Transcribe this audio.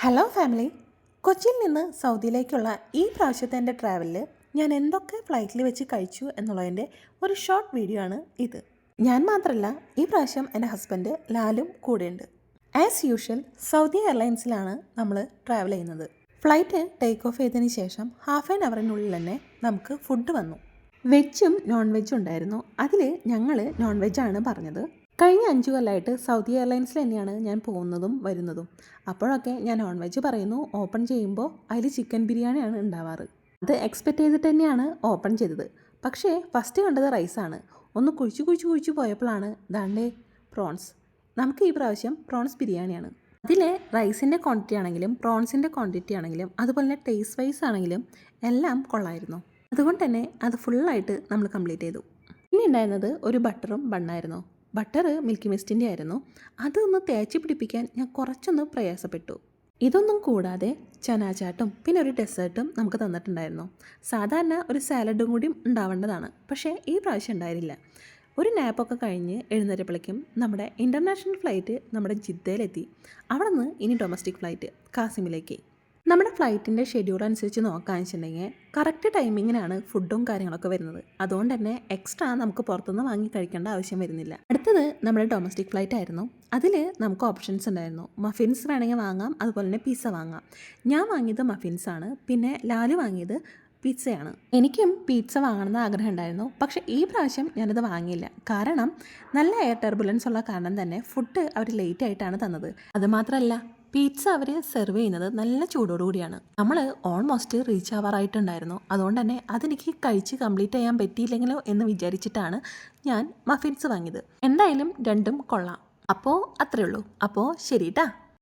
Hello family, കൊച്ചിയിൽ നിന്ന് സൗദിയിലേക്കുള്ള ഈ പ്രാവശ്യത്തെ എൻ്റെ ട്രാവലിൽ ഞാൻ എന്തൊക്കെ ഫ്ലൈറ്റിൽ വെച്ച് കഴിച്ചു എന്നുള്ളതിൻ്റെ ഒരു ഷോർട്ട് വീഡിയോ ആണ് ഇത്. ഞാൻ മാത്രമല്ല, ഈ പ്രാവശ്യം എൻ്റെ ഹസ്ബൻഡ് ലാലും കൂടെയുണ്ട്. ആസ് യൂഷ്വൽ സൗദി എയർലൈൻസിലാണ് നമ്മൾ ട്രാവൽ ചെയ്യുന്നത്. ഫ്ലൈറ്റ് ടേക്ക് ഓഫ് ചെയ്തതിന് ശേഷം ഹാഫ് ആൻ അവറിനുള്ളിൽ തന്നെ നമുക്ക് ഫുഡ് വന്നു. വെജും നോൺ വെജും ഉണ്ടായിരുന്നു. അതിൽ ഞങ്ങൾ നോൺ വെജാണ് പറഞ്ഞത്. കഴിഞ്ഞ 5 കൊല്ലമായിട്ട് സൗദി എയർലൈൻസിൽ തന്നെയാണ് ഞാൻ പോകുന്നതും വരുന്നതും. അപ്പോഴൊക്കെ ഞാൻ നോൺ വെജ് പറയുന്നു, ഓപ്പൺ ചെയ്യുമ്പോൾ അതിൽ ചിക്കൻ ബിരിയാണിയാണ് ഉണ്ടാവാറ്. അത് എക്സ്പെക്റ്റ് ചെയ്തിട്ട് തന്നെയാണ് ഓപ്പൺ ചെയ്തത്. പക്ഷേ ഫസ്റ്റ് കണ്ടത് റൈസാണ്. ഒന്ന് കുഴിച്ചു പോയപ്പോഴാണ് ദാണ്ടേ പ്രോൺസ്. നമുക്ക് ഈ പ്രാവശ്യം പ്രോൺസ് ബിരിയാണിയാണ്. അതിലെ റൈസിൻ്റെ ക്വാണ്ടിറ്റി ആണെങ്കിലും പ്രോൺസിൻ്റെ ക്വാണ്ടിറ്റി ആണെങ്കിലും അതുപോലെ തന്നെ ടേസ്റ്റ് വൈസ് ആണെങ്കിലും എല്ലാം കൊള്ളായിരുന്നു. അതുകൊണ്ട് തന്നെ അത് ഫുള്ളായിട്ട് നമ്മൾ കംപ്ലീറ്റ് ചെയ്തു. ഇനി ഉണ്ടായിരുന്നത് ഒരു ബട്ടറും ബണ്ണായിരുന്നു. ബട്ടർ മിൽക്കി മിസ്റ്റിൻ്റെ ആയിരുന്നു. അതൊന്ന് തേച്ച് പിടിപ്പിക്കാൻ ഞാൻ കുറച്ചൊന്ന് പ്രയാസപ്പെട്ടു. ഇതൊന്നും കൂടാതെ ചനാചാട്ടും പിന്നെ ഒരു ഡെസേർട്ടും നമുക്ക് തന്നിട്ടുണ്ടായിരുന്നു. സാധാരണ ഒരു സാലഡും കൂടി ഉണ്ടാവേണ്ടതാണ്, പക്ഷേ ഈ പ്രാവശ്യം ഉണ്ടായിരുന്നില്ല. ഒരു നാപ്പൊക്കെ കഴിഞ്ഞ് എഴുന്നേറ്റപ്പോഴേക്കും നമ്മുടെ ഇൻ്റർനാഷണൽ ഫ്ലൈറ്റ് നമ്മുടെ ജിദ്ദയിലെത്തി. അവിടെ നിന്ന് ഇനി ഡൊമസ്റ്റിക് ഫ്ലൈറ്റ് കാസിമിലേക്ക്. നമ്മുടെ ഫ്ലൈറ്റിൻ്റെ ഷെഡ്യൂൾ അനുസരിച്ച് നോക്കുകയെന്ന് വെച്ചിട്ടുണ്ടെങ്കിൽ കറക്റ്റ് ടൈമിങ്ങിനാണ് ഫുഡും കാര്യങ്ങളൊക്കെ വരുന്നത്. അതുകൊണ്ട് തന്നെ എക്സ്ട്രാ നമുക്ക് പുറത്തുനിന്ന് വാങ്ങി കഴിക്കേണ്ട ആവശ്യം വരുന്നില്ല. അടുത്തത് നമ്മുടെ ഡൊമസ്റ്റിക് ഫ്ലൈറ്റ് ആയിരുന്നു. അതിൽ നമുക്ക് ഓപ്ഷൻസ് ഉണ്ടായിരുന്നു. മഫിൻസ് വേണമെങ്കിൽ വാങ്ങാം, അതുപോലെ തന്നെ പിസ്സ വാങ്ങാം. ഞാൻ വാങ്ങിയത് മഫിൻസാണ്, പിന്നെ ലാല് വാങ്ങിയത് പിസ്സയാണ്. എനിക്കും പിസ്സ വാങ്ങണമെന്ന് ആഗ്രഹം ഉണ്ടായിരുന്നു. പക്ഷേ ഈ പ്രാവശ്യം ഞാനത് വാങ്ങിയില്ല. കാരണം നല്ല എയർ ടർബുലൻസ് ഉള്ള കാരണം തന്നെ ഫുഡ് അവർ ലേറ്റ് ആയിട്ടാണ് തന്നത്. അതുമാത്രമല്ല, പിസ്സ അവർ സെർവ് ചെയ്യുന്നത് നല്ല ചൂടോടുകൂടിയാണ്. നമ്മൾ ഓൾമോസ്റ്റ് റീച്ച് ആവാറായിട്ടുണ്ടായിരുന്നു. അതുകൊണ്ട് തന്നെ അതെനിക്ക് കഴിച്ച് കംപ്ലീറ്റ് ചെയ്യാൻ പറ്റിയില്ലെങ്കിലോ എന്ന് വിചാരിച്ചിട്ടാണ് ഞാൻ മഫിൻസ് വാങ്ങിയത്. എന്തായാലും രണ്ടും കൊള്ളാം. അപ്പോൾ അത്രയേ ഉള്ളൂ. അപ്പോൾ ശരി ട്ടാ.